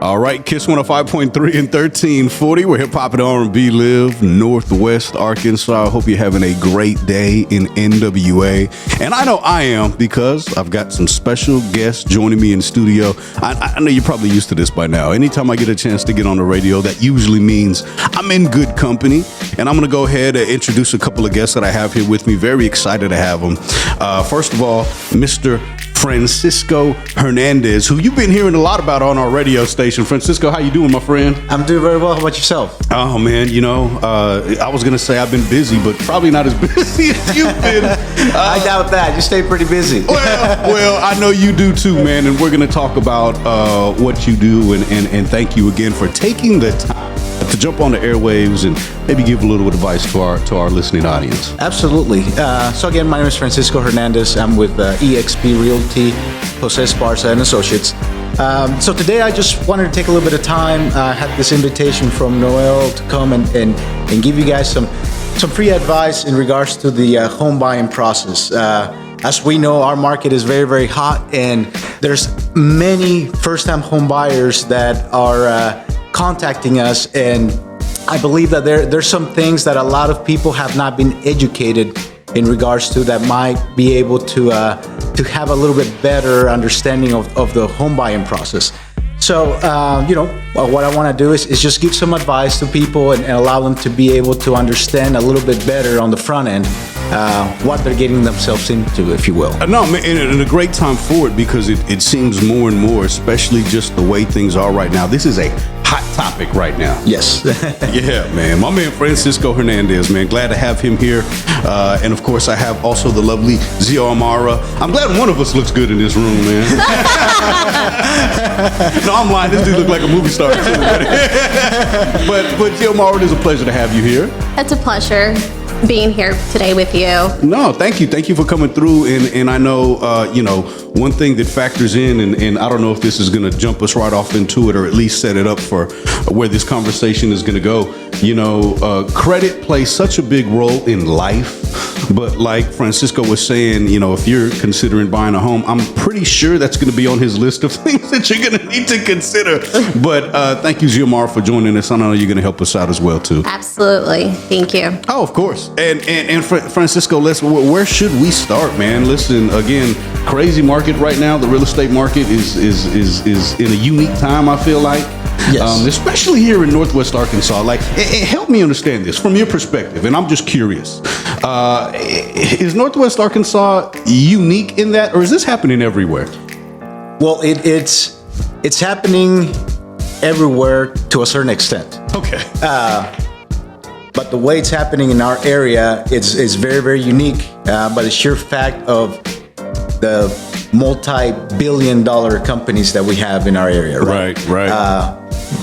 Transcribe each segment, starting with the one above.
All right, Kiss 105.3 and 1340, where hip hop and R&B live, Northwest Arkansas. I hope you're having a great day in NWA. And I know I am, because I've got some special guests joining me in studio. I know you're probably used to this by now. Anytime I get a chance to get on the radio, that usually means I'm in good company. And I'm going to go ahead and introduce a couple of guests that I have here with me. Very excited to have them. First of all, Mr. Francisco Hernandez, who you've been hearing a lot about on our radio station. Francisco, how you doing, my friend? I'm doing very well. How about yourself? Oh, man, I was going to say I've been busy, but probably not as busy as you've been. I doubt that. You stay pretty busy. Well, I know you do too, man, and we're going to talk about what you do, and thank you again for taking the time to jump on the airwaves and maybe give a little advice to our listening audience. Absolutely. So again, my name is Francisco Hernandez. I'm with eXp Realty, Jose Esparza and Associates. So today I just wanted to take a little bit of time. I had this invitation from Noel to come and give you guys some free advice in regards to the home buying process. As we know, our market is very, very hot, and there's many first-time home buyers that are contacting us, and I believe that there's some things that a lot of people have not been educated in regards to that might be able to have a little bit better understanding of the home buying process. So, what I want to do is just give some advice to people and allow them to be able to understand a little bit better on the front end what they're getting themselves into, if you will. No, man, and a great time for it, because it seems more and more, especially just the way things are right now. This is a hot topic right now. Yes. Yeah, man. My man Francisco Hernandez, man. Glad to have him here. And of course, I have also the lovely Zia Amara. I'm glad one of us looks good in this room, man. No, I'm lying. This dude look like a movie star too. But Zia Amara, it is a pleasure to have you here. It's a pleasure being here today with you. No, thank you. Thank you for coming through. And I know, one thing that factors in, and I don't know if this is going to jump us right off into it, or at least set it up for where this conversation is going to go. Credit plays such a big role in life. But like Francisco was saying, if you're considering buying a home, I'm pretty sure that's going to be on his list of things that you're going to need to consider. But thank you, Ziomar, for joining us. I know you're going to help us out as well, too. Absolutely. Thank you. Oh, of course. And Francisco, where should we start, man? Listen, again, crazy market right now. The real estate market is in a unique time, I feel like. Yes. Especially here in Northwest Arkansas. Help me understand this from your perspective, and I'm just curious. Is Northwest Arkansas unique in that, or is this happening everywhere? Well, it's happening everywhere to a certain extent. Okay. But the way it's happening in our area, it's very, very unique. But the sheer fact of the multi-billion-dollar companies that we have in our area, right? Right.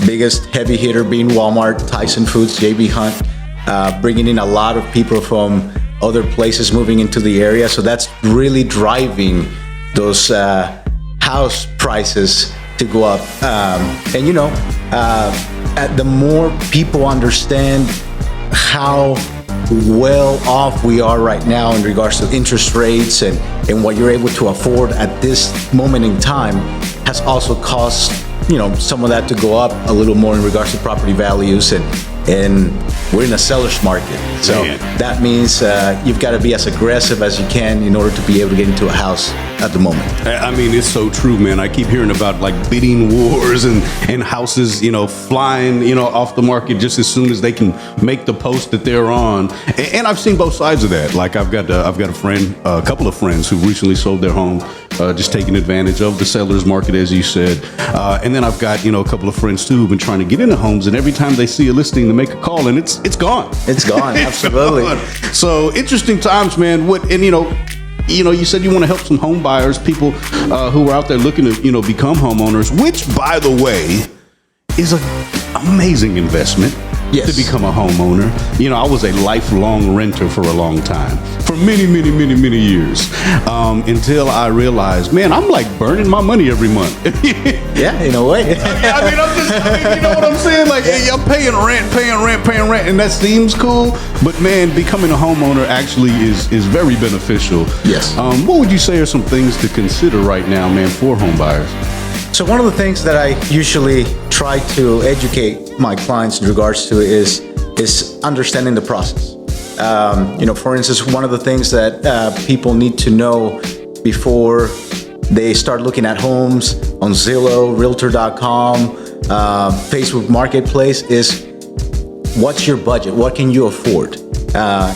Biggest heavy hitter being Walmart, Tyson Foods, JB Hunt, bringing in a lot of people from other places moving into the area. So that's really driving those house prices to go up. The more people understand how well off we are right now in regards to interest rates and what you're able to afford at this moment in time, has also caused some of that to go up a little more in regards to property values, and we're in a seller's market. So that means you've got to be as aggressive as you can in order to be able to get into a house at the moment. I mean, it's so true, man. I keep hearing about bidding wars and houses, flying, off the market just as soon as they can make the post that they're on. And I've seen both sides of that. I've got a friend, a couple of friends who recently sold their home, just taking advantage of the seller's market, as you said. And then I've got, a couple of friends too who've been trying to get into homes, and every time they see a listing, they make a call, and it's gone. It's gone. Absolutely. Gone. So interesting times, man. You said you want to help some home buyers, people who are out there looking to, become homeowners, which, by the way, is an amazing investment. Yes. To become a homeowner. I was a lifelong renter for a long time, for many years, until I realized, man, I'm burning my money every month. Yeah, in a way. You know what I'm saying? I'm paying rent, and that seems cool, but man, becoming a homeowner actually is very beneficial. Yes. What would you say are some things to consider right now, man, for home buyers? So one of the things that I usually try to educate my clients in regards to is understanding the process. For instance, one of the things that people need to know before they start looking at homes on Zillow, Realtor.com, Facebook Marketplace is, what's your budget? What can you afford?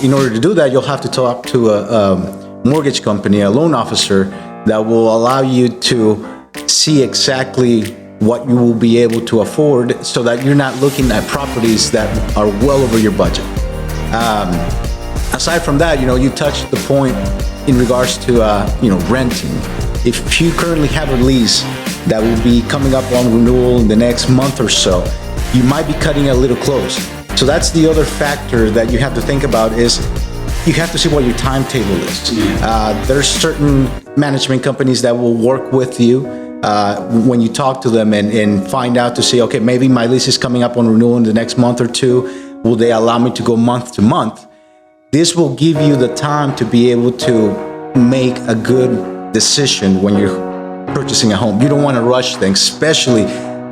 In order to do that, you'll have to talk to a mortgage company, a loan officer that will allow you to see exactly what you will be able to afford so that you're not looking at properties that are well over your budget. Aside from that, you touched the point in regards to, renting. If you currently have a lease that will be coming up on renewal in the next month or so, you might be cutting it a little close. So that's the other factor that you have to think about is you have to see what your timetable is. There's certain management companies that will work with you when you talk to them and find out to say, okay, maybe my lease is coming up on renewal in the next month or two. Will they allow me to go month to month? This will give you the time to be able to make a good decision when you're purchasing a home. You don't want to rush things, especially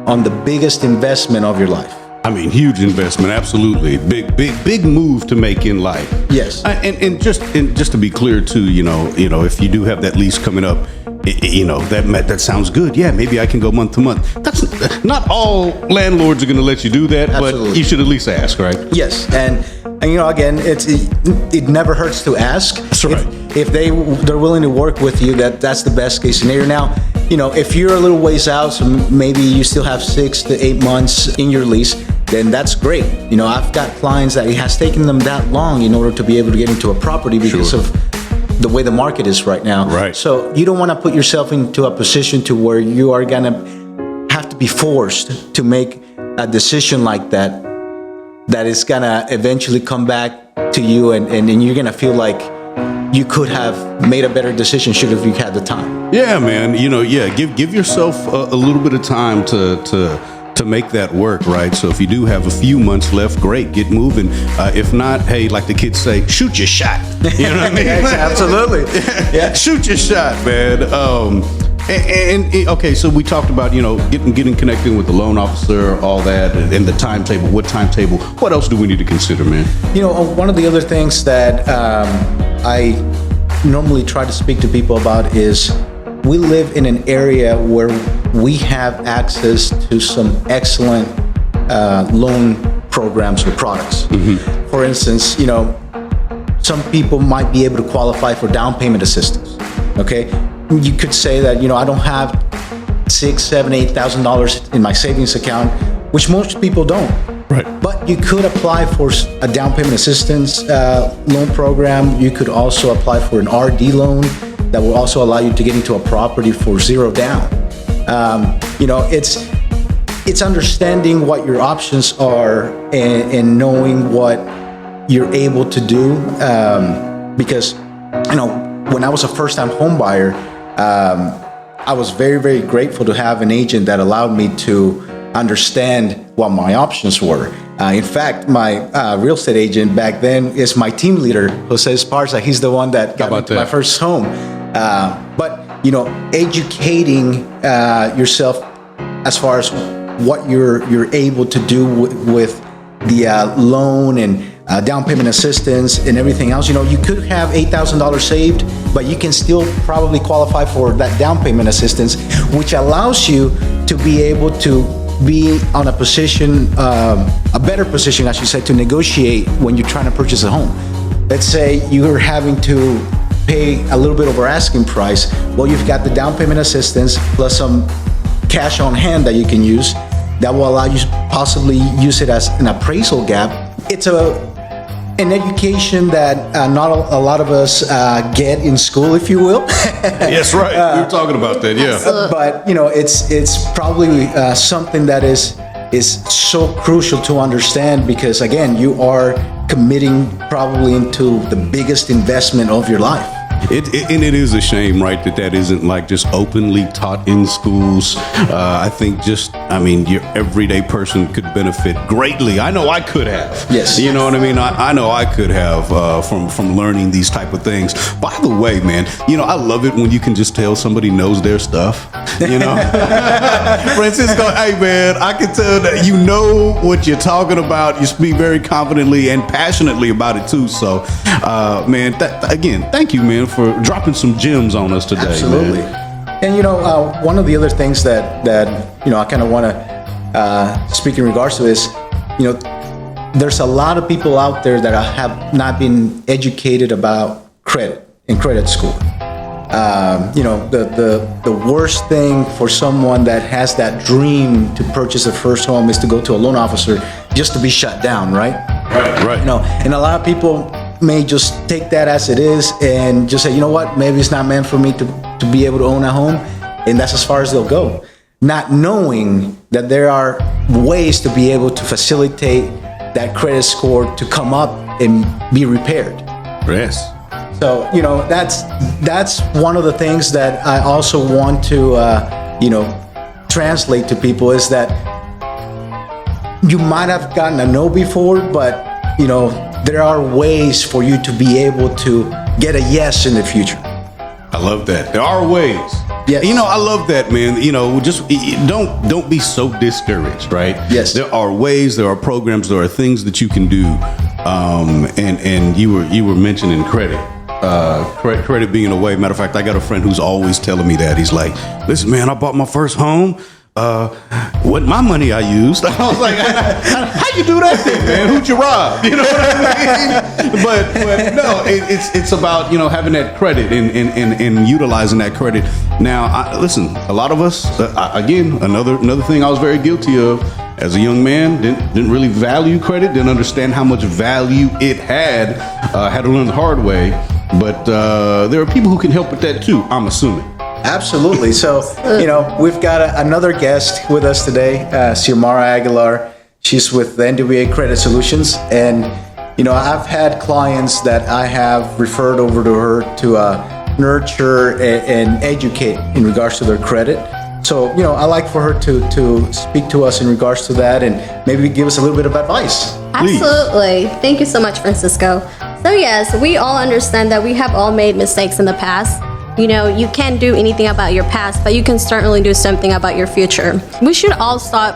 on the biggest investment of your life. I mean, huge investment, absolutely. Big move to make in life. Yes. And just to be clear too, if you do have that lease coming up, that sounds good. Yeah, maybe I can go month to month. That's not all landlords are going to let you do that, Absolutely. But you should at least ask, right? Yes, and again, it never hurts to ask. That's right. If they're willing to work with you, that's the best case scenario. Now, if you're a little ways out, so maybe you still have 6 to 8 months in your lease, then that's great. I've got clients that it has taken them that long in order to be able to get into a property because of the way the market is right now. Right. So you don't want to put yourself into a position to where you are going to have to be forced to make a decision like that is going to eventually come back to you and you're going to feel like you could have made a better decision should have you had the time. Yeah, man. Give yourself a little bit of time to make that work, right? So if you do have a few months left, great, get moving. If not, hey, like the kids say, shoot your shot. You know what I mean? Absolutely. Yeah. Shoot your shot, man. Okay, so we talked about, getting connected with the loan officer, all that, and the timetable. What timetable? What else do we need to consider, man? One of the other things that I normally try to speak to people about is we live in an area where we have access to some excellent loan programs or products. Mm-hmm. For instance, some people might be able to qualify for down payment assistance. Okay, you could say that I don't have $6,000, $7,000, $8,000 in my savings account, which most people don't. Right. But you could apply for a down payment assistance loan program. You could also apply for an RD loan that will also allow you to get into a property for zero down. It's understanding what your options are and knowing what you're able to do. Because, when I was a first-time home buyer, I was very, very grateful to have an agent that allowed me to understand what my options were. In fact, my real estate agent back then is my team leader, Jose Esparza. He's the one that got me to my first home. But educating yourself as far as what you're able to do with the loan and down payment assistance and everything else. You could have $8,000 saved, but you can still probably qualify for that down payment assistance, which allows you to be able to be on a position, a better position, as you said, to negotiate when you're trying to purchase a home. Let's say you're having to pay a little bit over asking price. Well, you've got the down payment assistance plus some cash on hand that you can use that will allow you to possibly use it as an appraisal gap. It's an education that not a lot of us get in school, if you will. Yes, right. We were talking about that, yeah. But it's probably something that is so crucial to understand because again, you are committing probably into the biggest investment of your life. And it is a shame, right, that isn't like just openly taught in schools. I think your everyday person could benefit greatly. I know I could have. Yes. You know what I mean? I know I could have from learning these type of things. By the way, man, I love it when you can just tell somebody knows their stuff. you know. Francisco, hey man, I can tell that you know what you're talking about. You speak very confidently and passionately about it too. So, man, again, thank you, man, for dropping some gems on us today. Absolutely. Man. And one of the other things that I kind of want to speak in regards to is, there's a lot of people out there that have not been educated about credit and credit score. The worst thing for someone that has that dream to purchase a first home is to go to a loan officer just to be shut down, right? Right. And a lot of people may just take that as it is and just say, you know what, maybe it's not meant for me to be able to own a home, and that's as far as they'll go. Not knowing that there are ways to be able to facilitate that credit score to come up and be repaired. Yes. So, that's one of the things that I also want to, translate to people is that you might have gotten a no before, but, there are ways for you to be able to get a yes in the future. I love that. There are ways. Yes. I love that, man. Just don't be so discouraged, right? Yes. There are ways, there are programs, there are things that you can do. And you were mentioning credit. Credit being a way. Matter of fact, I got a friend who's always telling me that. He's like, listen, man, I bought my first home. What my money I used. I was like, how you do that thing, man? Who'd you rob? You know what I mean? But no, it's about, having that credit and utilizing that credit. Now, listen, a lot of us, again, another thing I was very guilty of as a young man, didn't really value credit, didn't understand how much value it had to learn the hard way. But there are people who can help with that too, I'm assuming. Absolutely. So, we've got another guest with us today, Xiomara Aguilar. She's with the NWA Credit Solutions. And, I've had clients that I have referred over to her to nurture and educate in regards to their credit. So, I'd like for her to speak to us in regards to that and maybe give us a little bit of advice. Please. Absolutely. Thank you so much, Francisco. So yes, we all understand that we have all made mistakes in the past. You can't do anything about your past, but you can certainly do something about your future. We should all stop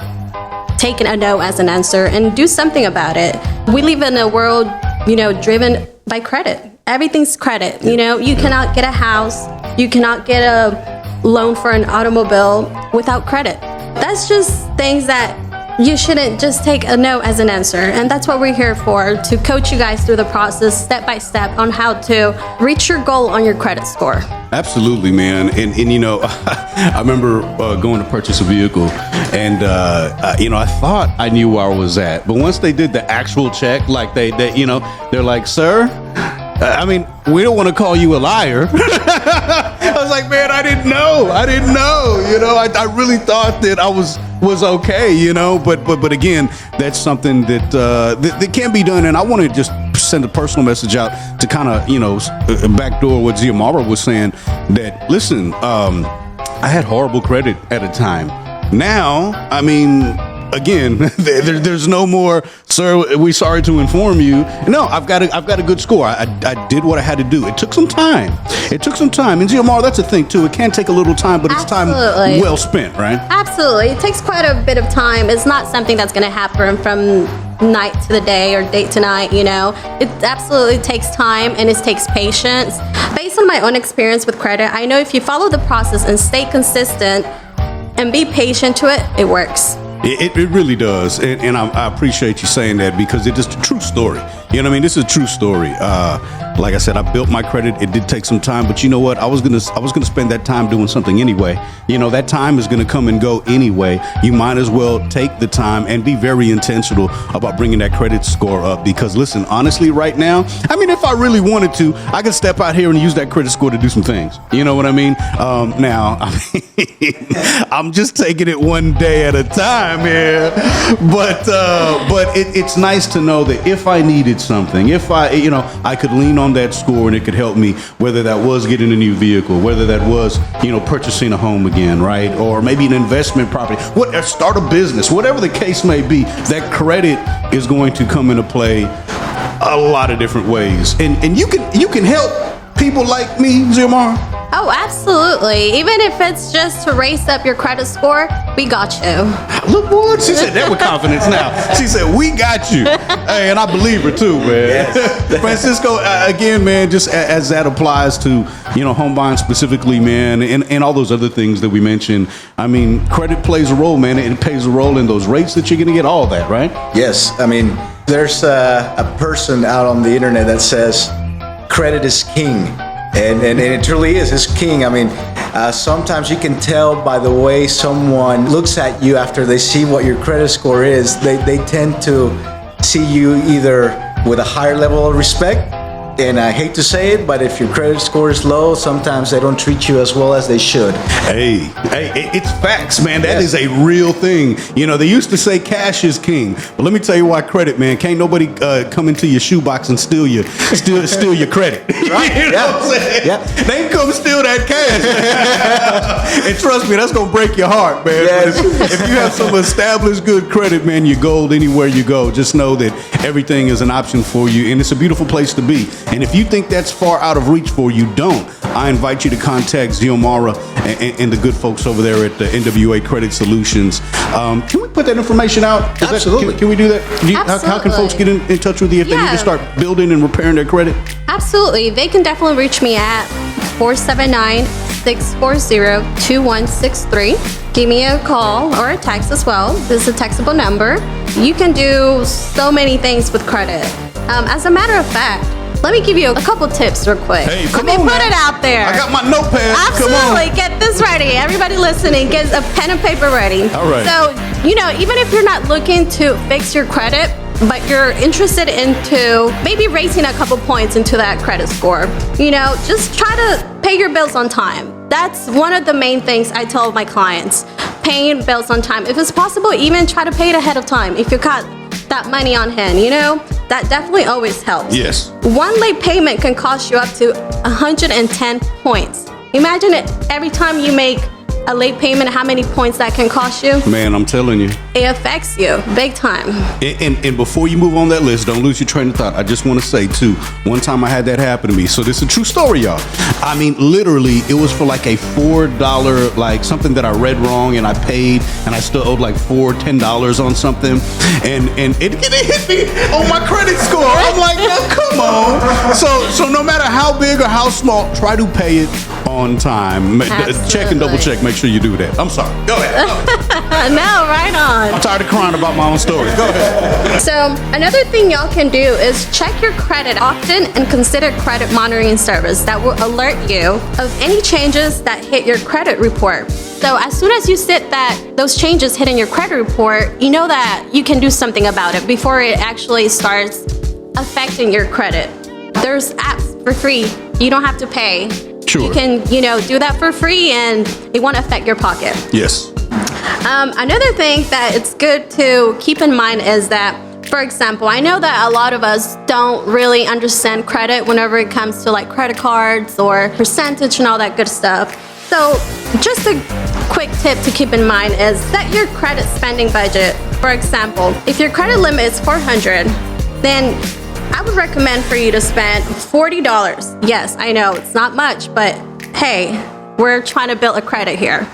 taking a no as an answer and do something about it. We live in a world, driven by credit. Everything's credit. You cannot get a house. You cannot get a loan for an automobile without credit. That's just things that you shouldn't just take a no as an answer. And that's what we're here for, to coach you guys through the process step by step on how to reach your goal on your credit score. Absolutely, man. And I remember going to purchase a vehicle and, I thought I knew where I was at. But once they did the actual check, like they're like, sir, we don't want to call you a liar. I was like, man, I didn't know. I really thought that I was okay, but again, that's something that can be done. And I want to just send a personal message out to kind of, backdoor what Xiomara was saying, that, listen, I had horrible credit at a time. Now, again, there's no more, sir, we're sorry to inform you. No, I've got a good score. I did what I had to do. It took some time. And Xiomara, that's the thing too. It can take a little time, but it's time well spent, right? Absolutely. It takes quite a bit of time. It's not something that's going to happen from night to the day or day to night, It absolutely takes time and it takes patience. Based on my own experience with credit, I know if you follow the process and stay consistent and be patient to it, it works. It really does, and I appreciate you saying that, because it is a true story. This is a true story. Like I said, I built my credit. It did take some time, but you know what? I was gonna spend that time doing something anyway. That time is gonna come and go anyway. You might as well take the time and be very intentional about bringing that credit score up. Because listen, honestly, right now, if I really wanted to, I could step out here and use that credit score to do some things. You know what I mean? Now, I'm just taking it one day at a time here. But it's nice to know that if I needed something, if I could lean on that score and it could help me, whether that was getting a new vehicle, whether that was, purchasing a home again, right? Or maybe an investment property, start a business, whatever the case may be, that credit is going to come into play a lot of different ways. And you can help people like me, Xiomara. Oh, absolutely. Even if it's just to raise up your credit score, we got you. Look, boy, she said that with confidence now. She said, we got you. Hey, and I believe her too, man. Yes. Francisco, again, man, just as that applies to, home buying specifically, man, and all those other things that we mentioned. I mean, credit plays a role, man. It plays a role in those rates that you're going to get, all that, right? Yes. I mean, there's a person out on the internet that says credit is king. And it truly is. It's king. I mean, sometimes you can tell by the way someone looks at you after they see what your credit score is. They tend to see you either with a higher level of respect, and I hate to say it, but if your credit score is low, sometimes they don't treat you as well as they should. Hey, it's facts, man. That is a real thing. They used to say cash is king, but let me tell you why credit, man. Can't nobody come into your shoebox and steal your credit. Right? You know what I'm saying? Yeah. They can come steal that cash. And trust me, that's gonna break your heart, man. Yes. But if you have some established good credit, man, you're gold anywhere you go. Just know that everything is an option for you, and it's a beautiful place to be. And if you think that's far out of reach for you, don't. I invite you to contact Xiomara and the good folks over there at the NWA Credit Solutions. Can we put that information out? Absolutely. Can we do that? Absolutely. How can folks get in touch with you if they need to start building and repairing their credit? Absolutely. They can definitely reach me at 479-640-2163. Give me a call or a text as well. This is a textable number. You can do so many things with credit. As a matter of fact, let me give you a couple tips real quick. Hey, Let me put it out there. I got my notepad. Absolutely. Come on. Get this ready. Everybody listening, get a pen and paper ready. All right. So, even if you're not looking to fix your credit, but you're interested into maybe raising a couple points into that credit score, just try to pay your bills on time. That's one of the main things I tell my clients. Paying bills on time. If it's possible, even try to pay it ahead of time. If you got that money on hand, that definitely always helps. Yes. One late payment can cost you up to 110 points. Imagine it every time you make a late payment, how many points that can cost you. Man, I'm telling you. It affects you big time. And before you move on that list, don't lose your train of thought. I just want to say, too, one time I had that happen to me. So this is a true story, y'all. I mean, literally, it was for like a $4, like something that I read wrong and I paid, and I still owed like $10 on something. And it hit me on my credit score. I'm like, no, come on. So no matter how big or how small, try to pay it on time. Check and double check. Make sure you do that. I'm sorry. Go ahead. No, right on. I'm tired of crying about my own story. Go ahead. So another thing y'all can do is check your credit often and consider credit monitoring service that will alert you of any changes that hit your credit report. So as soon as you see that those changes hit in your credit report, you know that you can do something about it before it actually starts affecting your credit. There's apps for free. You don't have to pay. Sure. You can, do that for free and it won't affect your pocket. Yes. Another thing that it's good to keep in mind is that, for example, I know that a lot of us don't really understand credit whenever it comes to like credit cards or percentage and all that good stuff. So just a quick tip to keep in mind is set your credit spending budget. For example, if your credit limit is $400, then I would recommend for you to spend $40. Yes, I know it's not much, but hey, we're trying to build a credit here.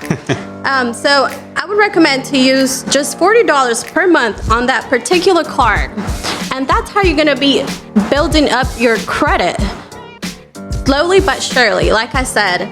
So I would recommend to use just $40 per month on that particular card. And that's how you're gonna be building up your credit. Slowly but surely, like I said,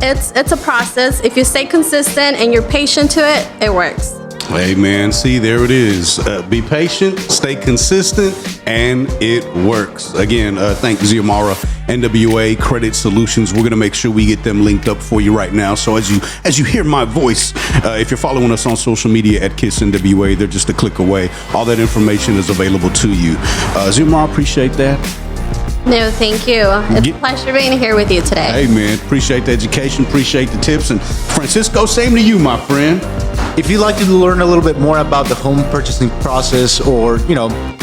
it's a process. If you stay consistent and you're patient to it, it works. Hey man, see, there it is. Be patient, stay consistent, and it works. Again, thank Xiomara, NWA Credit Solutions. We're gonna make sure we get them linked up for you right now. So as you hear my voice, if you're following us on social media at Kiss NWA, they're just a click away. All that information is available to you. Xiomara, appreciate that. No, thank you. It's a pleasure being here with you today. Hey man, appreciate the education, appreciate the tips, and Francisco, same to you, my friend. If you'd like to learn a little bit more about the home purchasing process, or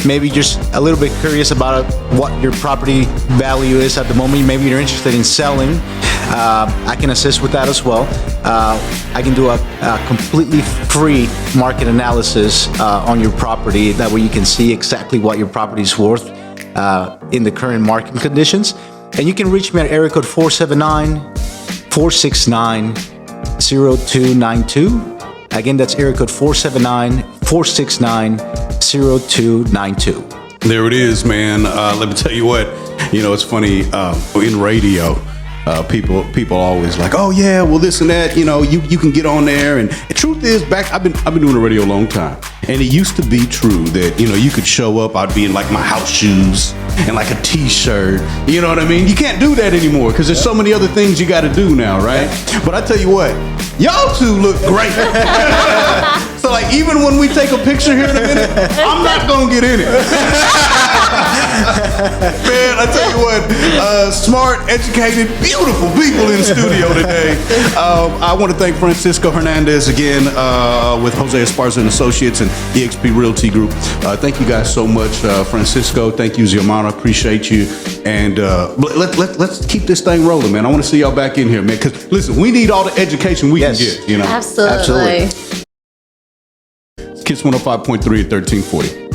maybe just a little bit curious about what your property value is at the moment, maybe you're interested in selling, I can assist with that as well. I can do a completely free market analysis on your property. That way you can see exactly what your property is worth in the current market conditions. And you can reach me at area code 479-0292. Again, that's area code 479-469-0292. There it is, man. Let me tell you what. You know, it's funny in radio. People always like, oh yeah, well this and that. You know, you can get on there. And the truth is, I've been doing the radio a long time, and it used to be true that you could show up. I'd be in like my house shoes and like a t-shirt. You know what I mean? You can't do that anymore because there's so many other things you got to do now, right? But I tell you what, y'all two look great. So like, even when we take a picture here in a minute, I'm not gonna get in it. Man, I tell you what, smart, educated, beautiful people in the studio today. I want to thank Francisco Hernandez again with Jose Esparza and Associates and EXP Realty Group. Thank you guys so much, Francisco. Thank you, Ziamana. Appreciate you. And let's keep this thing rolling, man. I want to see y'all back in here, man. Because listen, we need all the education we can get. You know, Absolutely. Absolutely. Kiss 105.3 at 1340.